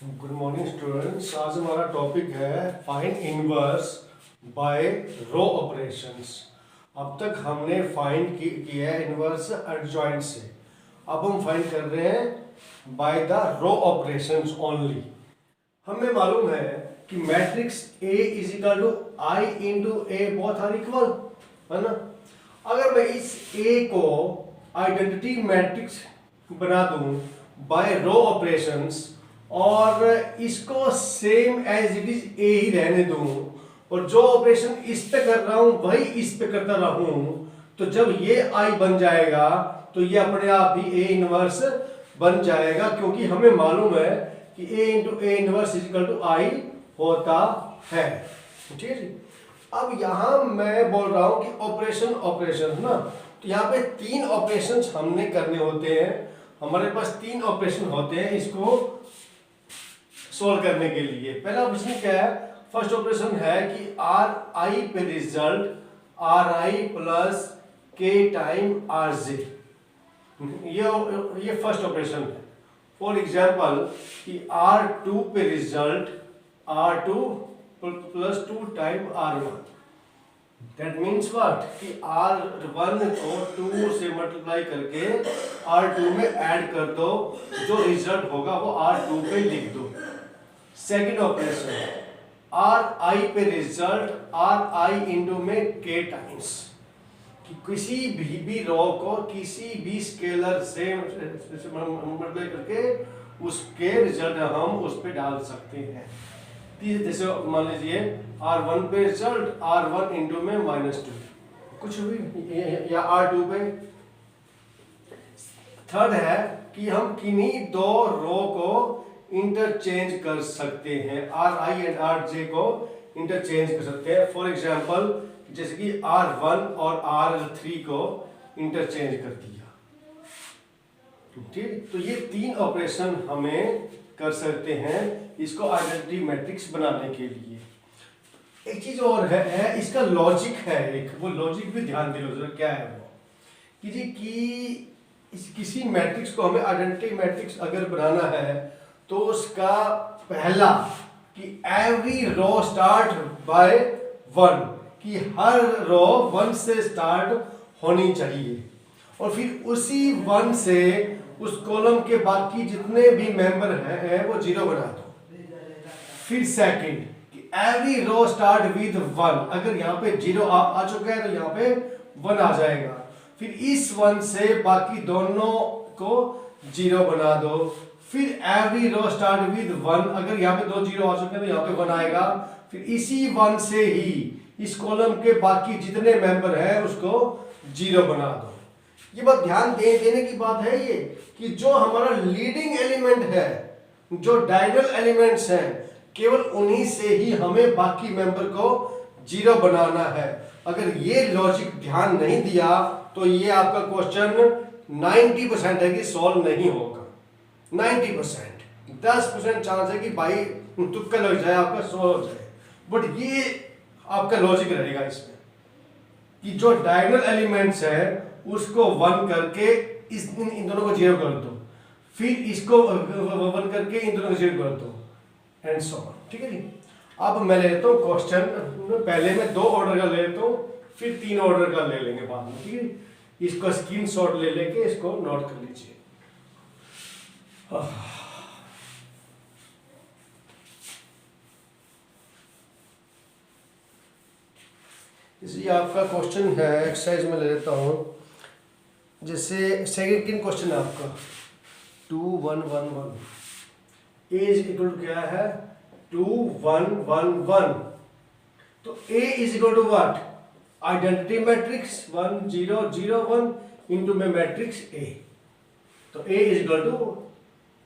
Good morning students. आज हमारा topic है find inverse by row operations. अब तक हमने फाइंड किया है इनवर्स एडजॉइंट से। अब हम फाइंड कर रहे हैं by the row operations only. हमें मालूम है कि matrix A is equal to I into A, both are equal, है ना। अगर मैं इस A को आइडेंटिटी मैट्रिक्स बना दूं बाय रो ऑपरेशंस और इसको same as it is a ही रहने दूं और जो ऑपरेशन इस पे कर रहा हूं वही इस पे करता रहूं, तो जब ये आई बन जाएगा तो ये अपने आप ही ए इनवर्स बन जाएगा, क्योंकि हमें मालूम है कि A into A inverse is equal to I होता है। ठीक है जी। अब यहां मैं बोल रहा हूं कि ऑपरेशन ना, तो यहाँ पे 3 ऑपरेशन हमने करने होते हैं। हमारे पास 3 ऑपरेशन होते हैं इसको सोल्व करने के लिए। पहला ऑपरेशन क्या है? फर्स्ट ऑपरेशन है कि आर आई पे result R I plus k time R J, ये फर्स्ट ऑपरेशन है। फॉर एग्जांपल कि आर टू पे result R two plus 2 time R one. That means what कि R1 को 2 से मल्टीप्लाई करके R2 में ऐड कर दो, जो रिजल्ट होगा वो R2 पे लिख दो। सेकंड ऑपरेशन RI पे रिजल्ट RI इंटू में K टाइम्स, कि किसी भी रो को किसी भी स्केलर से मल्टीप्लाई करके उसके रिजल्ट हम उस पे डाल सकते हैं। जैसे मान लीजिए R1 पे रिजल्ट R1 इंटू में -2 कुछ भी, या R2 पे। थर्ड है कि हम किन्हीं 2 रो को इंटरचेंज कर सकते हैं, RI एंड RJ को इंटरचेंज कर सकते हैं। फॉर एग्जांपल जैसे कि R1 और R3 को इंटरचेंज कर दिया। ठीक, तो ये 3 ऑपरेशन हमें कर सकते हैं इसको आइडेंटिटी मैट्रिक्स बनाने के लिए। एक चीज और है इसका लॉजिक है एक, वो लॉजिक भी ध्यान दे लो क्या है वो, कि जी कि किसी मैट्रिक्स को हमें आइडेंटिटी मैट्रिक्स अगर बनाना है तो उसका पहला कि एवरी रो स्टार्ट बाय 1, कि हर रो 1 से स्टार्ट होनी चाहिए और फिर उसी 1 से उस कॉलम के बाकी जितने भी मेंबर हैं वो 0 बना दो। फिर सेकंड कि एवरी रो स्टार्ट विद 1, अगर यहाँ पे 0 आ चुका है तो यहाँ पे 1 आ जाएगा। फिर इस 1 से बाकी दोनों को 0 बना दो। फिर एवरी रो स्टार्ट विद 1, अगर यहाँ पे 2 0 आ चुके हैं तो यहाँ पे 1 आएगा। फिर इसी 1 से ही इस कॉलम के बाकी जितने मेंबर हैं उसको 0 बना दो। ये बात ध्यान देने की बात है ये, कि जो हमारा लीडिंग एलिमेंट है, जो डायगोनल एलिमेंट्स हैं, केवल उन्हीं से ही हमें बाकी मेंबर को 0 बनाना है। अगर ये लॉजिक ध्यान नहीं दिया तो ये आपका क्वेश्चन 90% है कि सॉल्व नहीं होगा। 90%, 10% चांस है कि भाई तुक्का लग जाए आपका सॉल्व हो जाए। बट ये आपका लॉजिक रहेगा इसमें कि जो डायगोनल एलिमेंट्स है उसको 1 करके इन दोनों को 0 कर दो, फिर इसको 1 करके इन दोनों को 0 कर दो, एंड सो ऑन। ठीक है जी। अब मैं ले लेता हूँ क्वेश्चन, पहले मैं 2 ऑर्डर का ले लेता हूँ, फिर 3 ऑर्डर का ले लेंगे बाद में। ठीक है, इसको स्क्रीनशॉट ले लेके इसको नोट कर लीजिए। इसलिए आपका क्वेश्चन है, एक्सरसाइज में ले लेता हूँ। जैसे सेकंड क्वेश्चन है आपका 2 1 1 1, ए इज इक्वल टू क्या है 2 1 1 1। तो A is equal to what? Identity matrix 1 0 0 1 into में मैट्रिक्स ए। तो A is equal to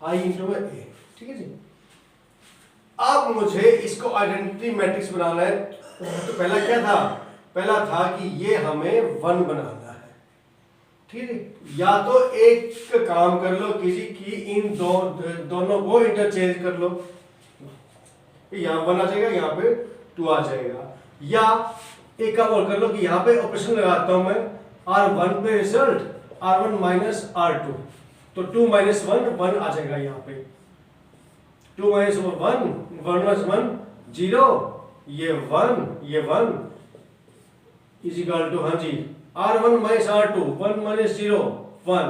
I into में ए। ठीक है जी। अब मुझे इसको आइडेंटिटी मैट्रिक्स बनाना है, तो पहला क्या था? पहला था कि ये हमें 1 बनाना है। ठीक है, या तो एक काम कर लो कि इन दोनों को इंटरचेंज कर लो, यहाँ 1 आ जाएगा, यहाँ पे 2 आ जाएगा। या एक काम और कर लो कि यहाँ पे ऑपरेशन लगाता हूं मैं, R1 पे रिजल्ट R1 माइनस R2, तो 2 - 1 1 आ जाएगा यहाँ पे। 2 माइनस 1 1 माइनस 1 0, ये 1 इज इक्वल टू, हाँ जी, R1 minus R2 1 minus 0 1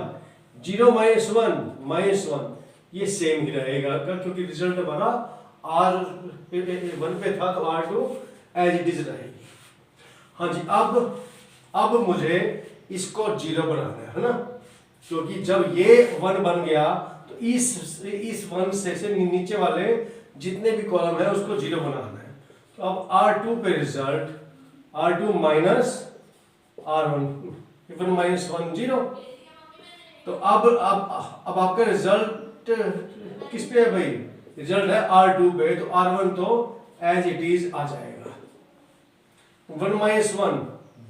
0 minus 1 minus 1, ये सेम ही रहेगा क्योंकि रिजल्ट हमारा R1 पे था तो R2 एज इट इज रहेगी। हाँ जी, अब मुझे इसको 0 बनाना है ना, क्योंकि जब ये 1 बन गया तो इस 1 से नीचे वाले जितने भी कॉलम है उसको 0 बनाना है। तो अब R2 पे result R2 minus R1 1 minus 1 0, तो अब आपका रिजल्ट किस पे है भाई, रिजल्ट है R2 पे, तो R1 तो एज इट इज आ जाएगा। 1 minus 1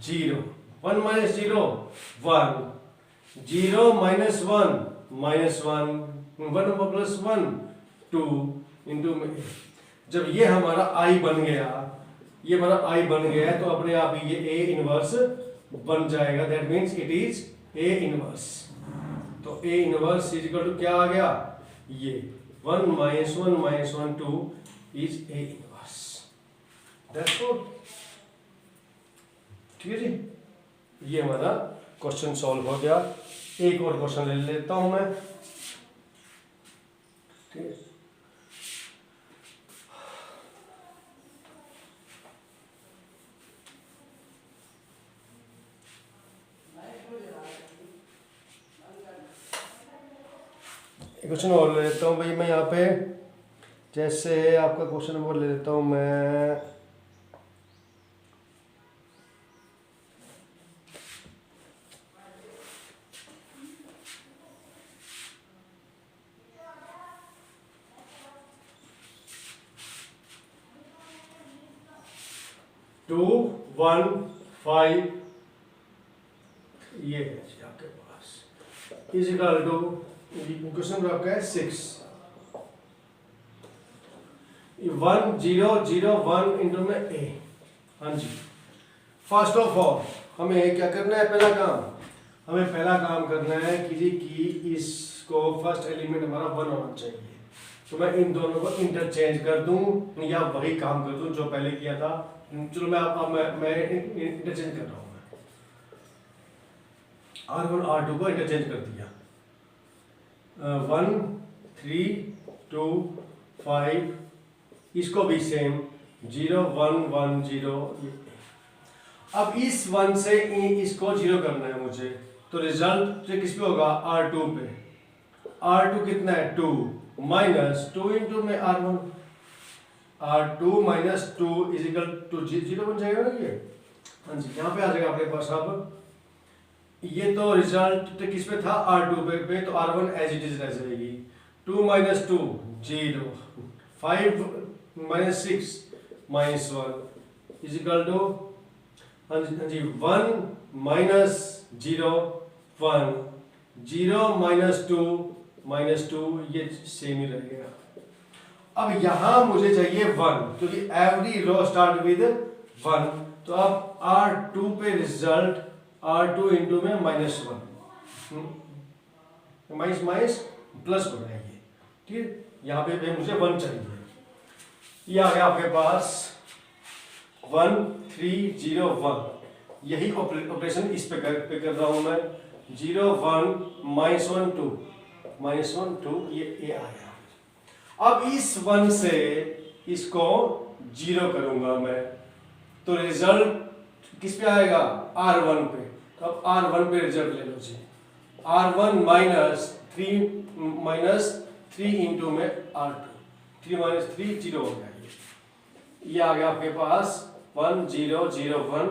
0 1 minus 0 1 0 minus 1 minus 1 1 plus 1 2 into में, जब ये हमारा I बन गया, ये हमारा I बन गया है तो अपने आप ही ये A इनवर्स बन जाएगा, that means it is A inverse. तो A inverse is equal to क्या आ गया, ये 1 minus 1 minus 1 2 is A inverse, that's all. ठीक है जी, ये हमारा क्वेश्चन सॉल्व हो गया। एक और क्वेश्चन ले लेता हूं मैं, ठीक है। एक क्वेश्चन और ले लेता हूँ भाई मैं यहाँ पे, जैसे आपका क्वेश्चन नंबर ले लेता हूँ मैं 2 1 5, ये है जी आपके पास, is equal to, question number आपका है 6 1 0 0 1 इंटू में A। हाँ जी, फर्स्ट ऑफ ऑल हमें क्या करना है, हमें पहला काम करना है कि इसको फर्स्ट एलिमेंट हमारा 1 होना चाहिए, तो मैं इन दोनों को इंटरचेंज कर दूं या वही काम कर दूं जो पहले किया था। चलो मैं इंटरचेंज कर रहा हूं, R1 R2 को इंटरचेंज कर दिया, 1 3 2 5, इसको भी सेम 0 1 1 0। अब इस 1 से इसको 0 करना है मुझे, तो रिजल्ट किस पे होगा, R2 पे। R2 कितना है 2 माइनस 2 इंटू में R1, R2 minus 2 is equal to 0 बन जाएगा ना ये। हाँ जी, यहाँ पे आ जाएगा आपके पास। अब ये तो रिजल्ट किस पे था, R2 पे, तो R1 एज इट इज रह जाएगी। 2 minus 2 0, 5 minus 6 minus 1 is equal to, हाँ जी 1 माइनस 0 1 0 माइनस 2 माइनस 2, ये सेम ही रहेगा। अब यहां मुझे चाहिए 1, क्योंकि एवरी रो स्टार्ट विद 1, तो अब R2 पे रिजल्ट R2 इंटू में माइनस 1, माइनस माइनस प्लस हो जाएगी, ठीक है। यहाँ पे मुझे 1 चाहिए, ये आ गया आपके पास 1 3 0 1, यही ऑपरेशन इस पे कर रहा हूं मैं। 0 1 माइनस 1 2 माइनस 1 2, ये आ गया। अब इस 1 से इसको 0 करूंगा मैं, तो रिजल्ट किस पे आएगा, R1 पे। तो अब R1 पे रिजल्ट ले लो जी, R1 माइनस 3 इंटू में R2, 3 माइनस 3 0 हो गया। ये आ गया आपके पास 1 0 0 1।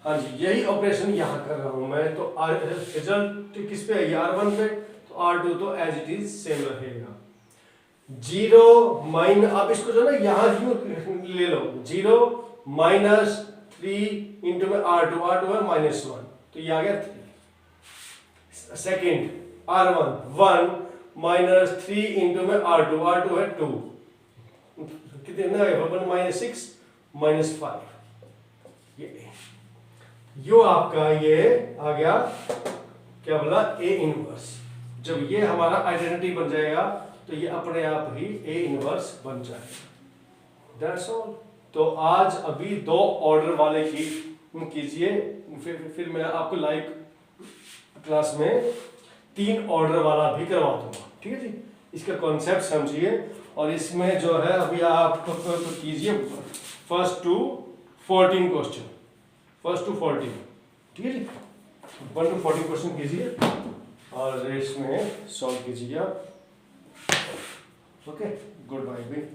हाँ जी, यही ऑपरेशन यहाँ कर रहा हूं मैं, तो रिजल्ट किस पे है, R1 पे, तो R2 तो एज इट इज सेम रहेगा। 0 माइन, अब इसको जो ना यहाँ ले लो, 0 माइनस 3 इंटू में R2 है माइनस 1, तो ये आ गया 3। सेकेंड R1 1 माइनस 3 इंटू में R2 है 2, कितना है 1 माइनस 6 माइनस 5, यो आपका ये आ गया क्या बोला, A इनवर्स। जब ये हमारा आइडेंटिटी बन जाएगा तो ये अपने आप ही A इनवर्स बन जाएगा। That's all. तो आज अभी 2 ऑर्डर वाले की कीजिए, फिर मैं आपको लाइव क्लास में 3 ऑर्डर वाला भी करवा दूंगा, ठीक है जी। इसका कॉन्सेप्ट समझिए, और इसमें जो है अभी आप कीजिए first to 14 question, first to 14, ठीक है जी। 1 to 14 क्वेश्चन कीजिए और इसमें सॉल्व कीजिए आप। Okay, good bye.